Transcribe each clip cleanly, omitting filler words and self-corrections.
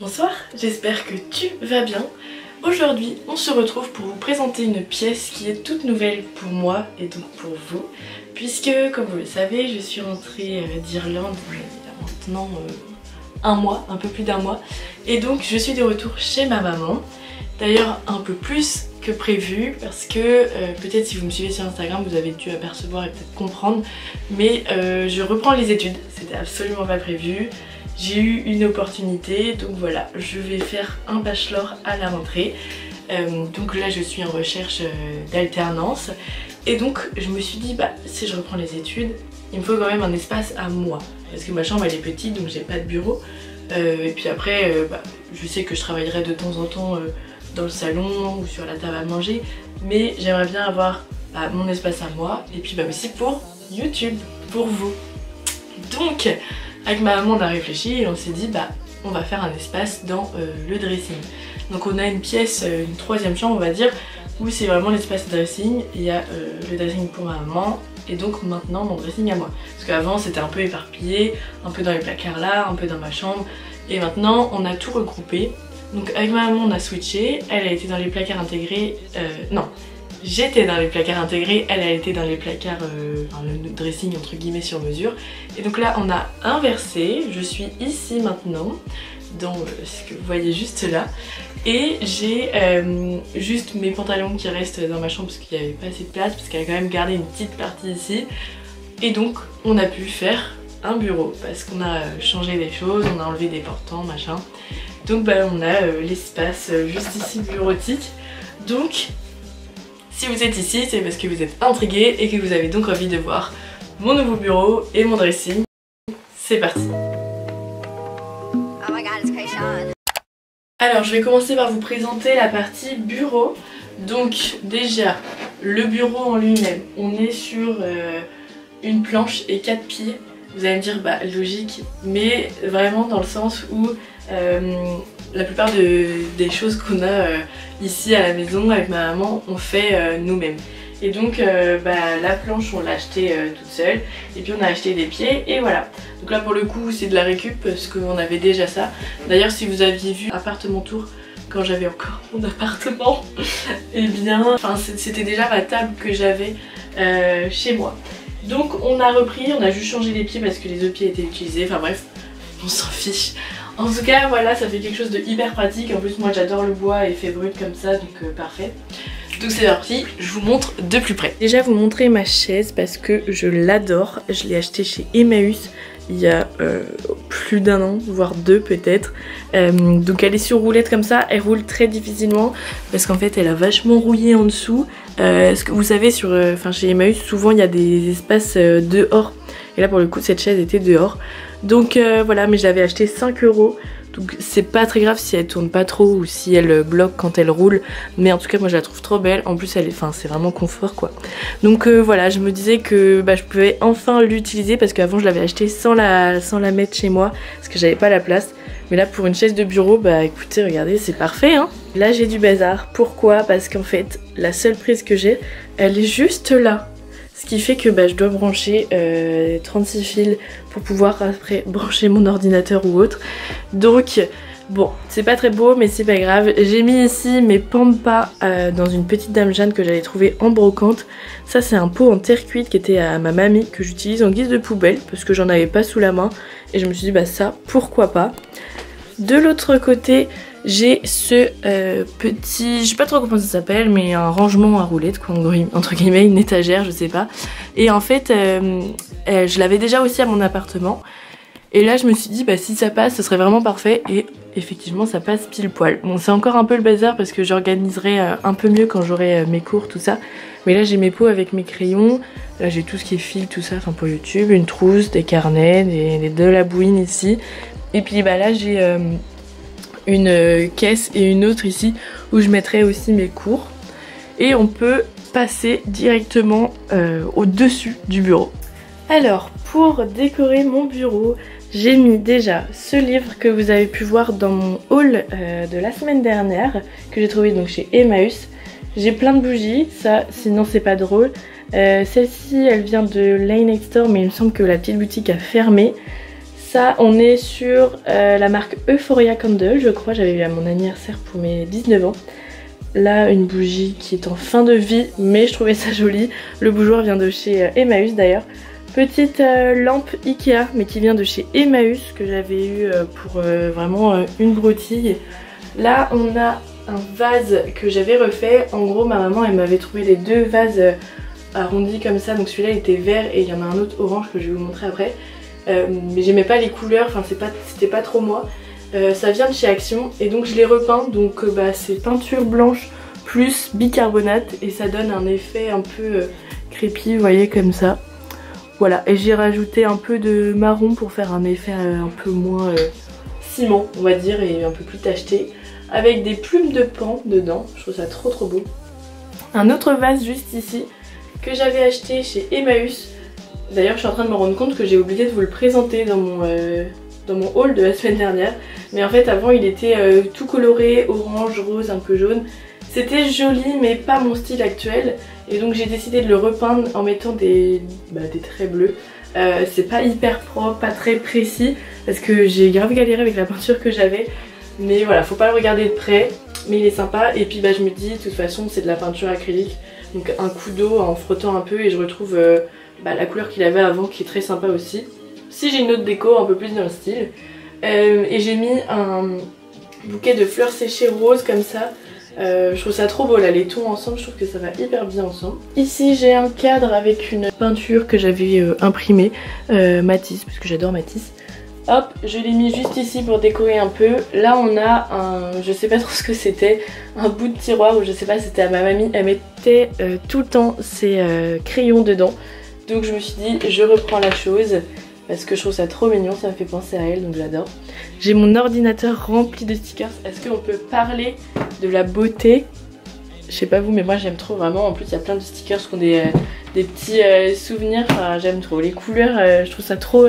Bonsoir, j'espère que tu vas bien. Aujourd'hui, on se retrouve pour vous présenter une pièce qui est toute nouvelle pour moi et donc pour vous. Puisque, comme vous le savez, je suis rentrée d'Irlande il y a maintenant un mois, un peu plus d'un mois. Et donc, je suis de retour chez ma maman. D'ailleurs, un peu plus que prévu parce que peut-être si vous me suivez sur Instagram, vous avez dû apercevoir et peut-être comprendre. Mais je reprends les études, c'était absolument pas prévu. J'ai eu une opportunité, donc voilà, je vais faire un bachelor à la rentrée. Donc là je suis en recherche d'alternance. Et donc je me suis dit, bah si je reprends les études, il me faut quand même un espace à moi. Parce que ma chambre elle est petite, donc j'ai pas de bureau. Et puis après, je sais que je travaillerai de temps en temps dans le salon ou sur la table à manger. Mais j'aimerais bien avoir mon espace à moi. Et puis aussi pour YouTube, pour vous. Donc avec ma maman on a réfléchi et on s'est dit on va faire un espace dans le dressing. Donc on a une pièce, une troisième chambre on va dire, où c'est vraiment l'espace dressing. Il y a le dressing pour ma maman et donc maintenant mon dressing à moi. Parce qu'avant c'était un peu éparpillé, un peu dans les placards là, un peu dans ma chambre. Et maintenant on a tout regroupé. Donc avec ma maman on a switché, elle a été dans les placards intégrés, non. J'étais dans les placards intégrés, elle a été dans les placards, le dressing entre guillemets sur mesure. Et donc là on a inversé, je suis ici maintenant, dans ce que vous voyez juste là. Et j'ai juste mes pantalons qui restent dans ma chambre parce qu'il n'y avait pas assez de place, parce qu'elle a quand même gardé une petite partie ici. Et donc on a pu faire un bureau, parce qu'on a changé des choses, on a enlevé des portants, machin. Donc on a l'espace juste ici bureautique. Donc si vous êtes ici, c'est parce que vous êtes intrigué et que vous avez donc envie de voir mon nouveau bureau et mon dressing. C'est parti. Oh my God, it's Krayshawn. Alors je vais commencer par vous présenter la partie bureau. Donc déjà, le bureau en lui-même, on est sur une planche et 4 pieds. Vous allez me dire logique, mais vraiment dans le sens où la plupart des choses qu'on a ici à la maison avec ma maman, on fait nous-mêmes. Et donc la planche on l'a achetée toute seule, et puis on a acheté des pieds et voilà. Donc là pour le coup c'est de la récup parce qu'on avait déjà ça. D'ailleurs si vous aviez vu Appartement Tour quand j'avais encore mon appartement, et bien c'était déjà ma table que j'avais chez moi. Donc on a repris, on a juste changé les pieds parce que les autres pieds étaient utilisés, enfin bref, on s'en fiche. En tout cas voilà, ça fait quelque chose de hyper pratique. En plus moi j'adore le bois et fait brut comme ça, donc parfait. Donc c'est parti, je vous montre de plus près. Déjà vous montrer ma chaise parce que je l'adore. Je l'ai achetée chez Emmaüs il y a plus d'un an, voire deux peut-être. Donc elle est sur roulette comme ça, elle roule très difficilement parce qu'en fait elle a vachement rouillé en dessous. Ce que vous savez chez Emmaüs souvent il y a des espaces dehors. Et là pour le coup cette chaise était dehors. Donc voilà, mais je l'avais acheté 5 €. Donc c'est pas très grave si elle tourne pas trop ou si elle bloque quand elle roule. Mais en tout cas moi je la trouve trop belle. En plus c'est vraiment confort quoi. Donc voilà, je me disais que je pouvais enfin l'utiliser parce qu'avant je l'avais acheté sans la mettre chez moi parce que j'avais pas la place. Mais là pour une chaise de bureau, écoutez regardez, c'est parfait hein. Là j'ai du bazar. Pourquoi? Parce qu'en fait la seule prise que j'ai, elle est juste là. Ce qui fait que je dois brancher 36 fils pour pouvoir après brancher mon ordinateur ou autre. Donc bon, c'est pas très beau mais c'est pas grave. J'ai mis ici mes pampas dans une petite Dame Jeanne que j'avais trouvée en brocante. Ça c'est un pot en terre cuite qui était à ma mamie, que j'utilise en guise de poubelle parce que j'en avais pas sous la main. Et je me suis dit ça pourquoi pas. De l'autre côté j'ai ce petit, je sais pas trop comment ça s'appelle, mais un rangement à roulettes quoi, entre guillemets, une étagère, je sais pas. Et en fait je l'avais déjà aussi à mon appartement. Et là je me suis dit si ça passe ce serait vraiment parfait. Et effectivement ça passe pile poil. Bon c'est encore un peu le bazar parce que j'organiserai un peu mieux quand j'aurai mes cours tout ça. Mais là j'ai mes pots avec mes crayons. Là j'ai tout ce qui est fil tout ça, pour YouTube, une trousse, des carnets, de la bouine ici. Et puis là j'ai une caisse et une autre ici où je mettrai aussi mes cours. Et on peut passer directement au-dessus du bureau. Alors pour décorer mon bureau, j'ai mis déjà ce livre que vous avez pu voir dans mon haul de la semaine dernière, que j'ai trouvé donc chez Emmaüs. J'ai plein de bougies, ça sinon c'est pas drôle. Celle-ci elle vient de Lane Next Door mais il me semble que la petite boutique a fermé. ça, on est sur la marque Euphoria Candle, je crois. J'avais eu à mon anniversaire pour mes 19 ans. Là, une bougie qui est en fin de vie, mais je trouvais ça joli. Le bougeoir vient de chez Emmaüs d'ailleurs. Petite lampe Ikea, mais qui vient de chez Emmaüs, que j'avais eu pour vraiment une broutille. Là, on a un vase que j'avais refait. En gros, ma maman, elle m'avait trouvé les deux vases arrondis comme ça. Donc celui-là était vert et il y en a un autre orange que je vais vous montrer après. Mais j'aimais pas les couleurs, enfin c'était pas trop moi. Ça vient de chez Action et donc je l'ai repeint. Donc c'est peinture blanche plus bicarbonate et ça donne un effet un peu crépi, vous voyez, comme ça. Voilà, et j'ai rajouté un peu de marron pour faire un effet un peu moins ciment, on va dire, et un peu plus tacheté. Avec des plumes de paon dedans, je trouve ça trop beau. Un autre vase juste ici que j'avais acheté chez Emmaüs. D'ailleurs, je suis en train de me rendre compte que j'ai oublié de vous le présenter dans mon haul de la semaine dernière. Mais en fait, avant, il était tout coloré, orange, rose, un peu jaune. C'était joli, mais pas mon style actuel. Et donc, j'ai décidé de le repeindre en mettant des traits bleus. C'est pas hyper propre, pas très précis, parce que j'ai grave galéré avec la peinture que j'avais. Mais voilà, faut pas le regarder de près, mais il est sympa. Et puis je me dis, de toute façon, c'est de la peinture acrylique. Donc un coup d'eau en frottant un peu et je retrouve la couleur qu'il avait avant qui est très sympa aussi. Si j'ai une autre déco un peu plus dans le style. Et j'ai mis un bouquet de fleurs séchées roses comme ça. Je trouve ça trop beau là, les tons ensemble, je trouve que ça va hyper bien ensemble. Ici j'ai un cadre avec une peinture que j'avais imprimée, Matisse, parce que j'adore Matisse. Hop, je l'ai mis juste ici pour décorer un peu. Là on a un, je sais pas trop ce que c'était, un bout de tiroir où je sais pas, c'était à ma mamie. Elle mettait tout le temps ses crayons dedans. Donc je me suis dit, je reprends la chose parce que je trouve ça trop mignon, ça me fait penser à elle, donc j'adore. J'ai mon ordinateur rempli de stickers. Est-ce qu'on peut parler de la beauté? Je sais pas vous, mais moi j'aime trop vraiment. En plus il y a plein de stickers qui ont des petits souvenirs, enfin j'aime trop. Les couleurs, je trouve ça trop...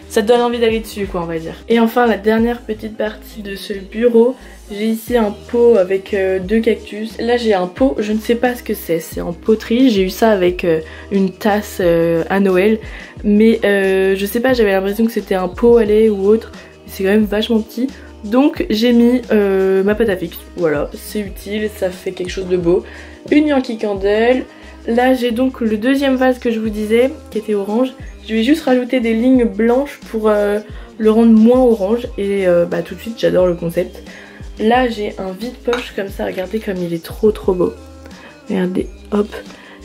ça donne envie d'aller dessus quoi, on va dire. Et enfin la dernière petite partie de ce bureau, j'ai ici un pot avec deux cactus. Là j'ai un pot, je ne sais pas ce que c'est en poterie. J'ai eu ça avec une tasse à Noël. Mais je sais pas, j'avais l'impression que c'était un pot à lait ou autre. C'est quand même vachement petit. Donc j'ai mis ma pâte à fixe. Voilà, c'est utile, ça fait quelque chose de beau. Une Yankee Candle. Là j'ai donc le deuxième vase que je vous disais, qui était orange. Je vais juste rajouter des lignes blanches pour le rendre moins orange. Et tout de suite j'adore le concept. Là j'ai un vide-poche comme ça, regardez comme il est trop beau. Regardez, hop.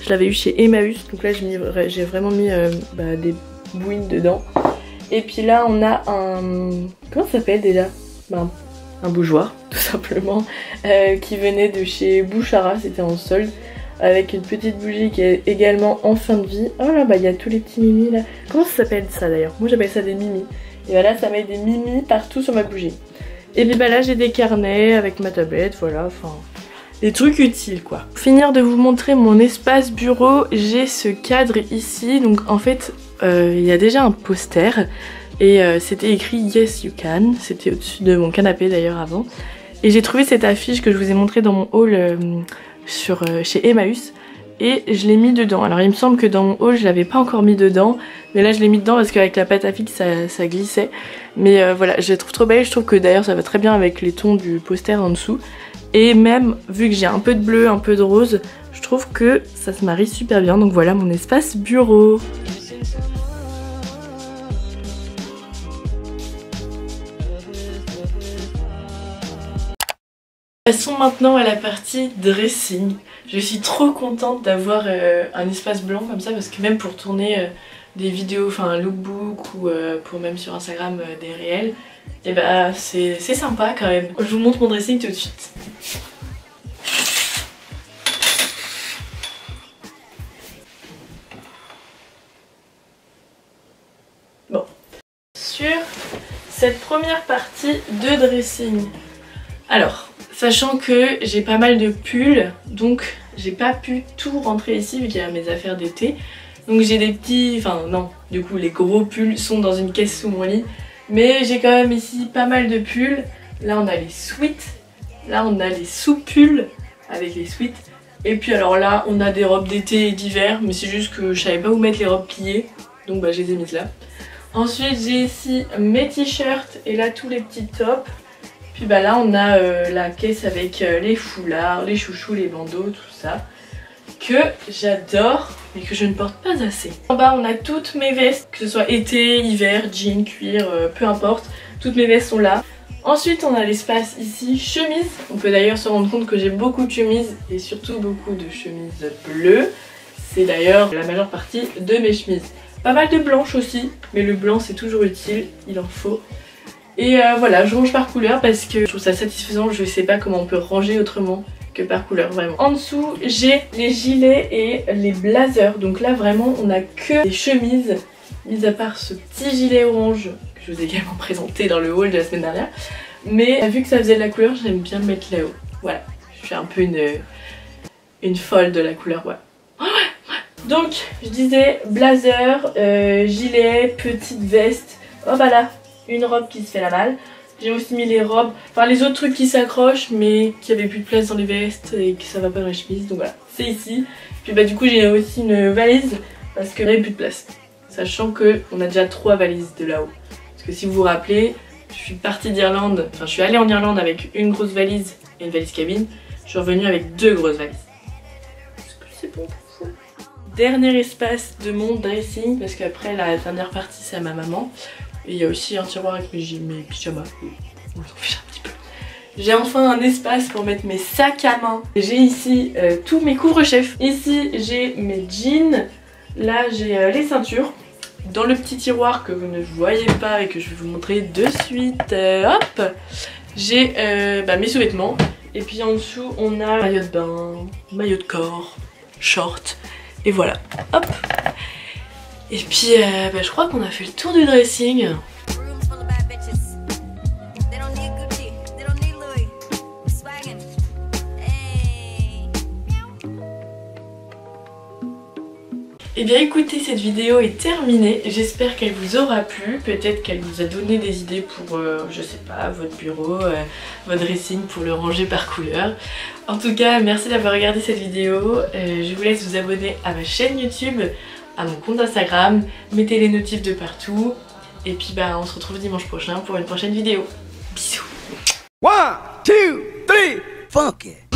Je l'avais eu chez Emmaüs, donc là j'ai vraiment mis des bouines dedans. Et puis là on a un... comment ça s'appelle déjà? Un bougeoir tout simplement, qui venait de chez Bouchara, c'était en solde. Avec une petite bougie qui est également en fin de vie. Oh là, il y a tous les petits mimis là. Comment ça s'appelle ça d'ailleurs? Moi j'appelle ça des mimis. Et voilà, ça met des mimis partout sur ma bougie. Et puis là j'ai des carnets avec ma tablette, voilà, enfin... des trucs utiles quoi. Pour finir de vous montrer mon espace bureau, j'ai ce cadre ici. Donc en fait, il y a déjà un poster. Et c'était écrit Yes You Can. C'était au-dessus de mon canapé d'ailleurs avant. Et j'ai trouvé cette affiche que je vous ai montrée dans mon haul... chez Emmaüs et je l'ai mis dedans. Alors il me semble que dans mon haul je l'avais pas encore mis dedans, mais là je l'ai mis dedans parce qu'avec la pâte à fixe ça glissait. Mais voilà, je la trouve trop belle, je trouve que d'ailleurs ça va très bien avec les tons du poster en dessous. Et même vu que j'ai un peu de bleu, un peu de rose, je trouve que ça se marie super bien. Donc voilà mon espace bureau. Passons maintenant à la partie dressing. Je suis trop contente d'avoir un espace blanc comme ça parce que même pour tourner des vidéos, enfin un lookbook ou pour même sur Instagram des réels, et c'est sympa quand même. Je vous montre mon dressing tout de suite. Bon. Sur cette première partie de dressing. Alors, sachant que j'ai pas mal de pulls, donc j'ai pas pu tout rentrer ici vu qu'il y a mes affaires d'été. Donc j'ai des petits, enfin non, du coup les gros pulls sont dans une caisse sous mon lit. Mais j'ai quand même ici pas mal de pulls. Là on a les sweats, là on a les sous-pulls avec les sweats. Et puis alors là on a des robes d'été et d'hiver, mais c'est juste que je savais pas où mettre les robes pliées, donc je les ai mises là. Ensuite j'ai ici mes t-shirts et là tous les petits tops. Puis bah là on a la caisse avec les foulards, les chouchous, les bandeaux, tout ça. Que j'adore mais que je ne porte pas assez. En bas on a toutes mes vestes, que ce soit été, hiver, jean, cuir, peu importe. Toutes mes vestes sont là. Ensuite on a l'espace ici, chemise. On peut d'ailleurs se rendre compte que j'ai beaucoup de chemises et surtout beaucoup de chemises bleues. C'est d'ailleurs la majeure partie de mes chemises. Pas mal de blanches aussi, mais le blanc c'est toujours utile, il en faut. Et voilà, je range par couleur parce que je trouve ça satisfaisant, je sais pas comment on peut ranger autrement que par couleur, vraiment. En dessous, j'ai les gilets et les blazers, donc là vraiment on a que des chemises, mis à part ce petit gilet orange que je vous ai également présenté dans le haul de la semaine dernière. Mais vu que ça faisait de la couleur, j'aime bien me mettre là-haut. Voilà, je suis un peu une folle de la couleur, voilà. Donc, je disais blazer, gilet, petite veste. Oh bah là, une robe qui se fait la malle. J'ai aussi mis les robes, enfin les autres trucs qui s'accrochent mais qui avaient plus de place dans les vestes et que ça va pas dans les chemises. Donc voilà, c'est ici. Puis bah du coup j'ai aussi une valise parce que j'avais plus de place. Sachant que on a déjà 3 valises de là-haut. Parce que si vous vous rappelez, je suis partie d'Irlande, enfin je suis allée en Irlande avec une grosse valise et une valise cabine. Je suis revenue avec 2 grosses valises. Est-ce que c'est bon? Dernier espace de mon dressing, parce qu'après la dernière partie c'est à ma maman. Et il y a aussi un tiroir avec mes pyjamas. On s'en fiche un petit peu. J'ai enfin un espace pour mettre mes sacs à main. J'ai ici tous mes couvre-chefs. Ici j'ai mes jeans. Là j'ai les ceintures. Dans le petit tiroir que vous ne voyez pas et que je vais vous montrer de suite. Hop, j'ai mes sous-vêtements. Et puis en dessous on a maillot de bain, maillot de corps, short. Et voilà, hop. Et puis je crois qu'on a fait le tour du dressing. Et bien écoutez, cette vidéo est terminée, j'espère qu'elle vous aura plu, peut-être qu'elle vous a donné des idées pour, je sais pas, votre bureau, votre dressing pour le ranger par couleur. En tout cas, merci d'avoir regardé cette vidéo, je vous laisse vous abonner à ma chaîne YouTube, à mon compte Instagram, mettez les notifs de partout, et puis on se retrouve dimanche prochain pour une prochaine vidéo. Bisous. 1, 2, 3, funk it.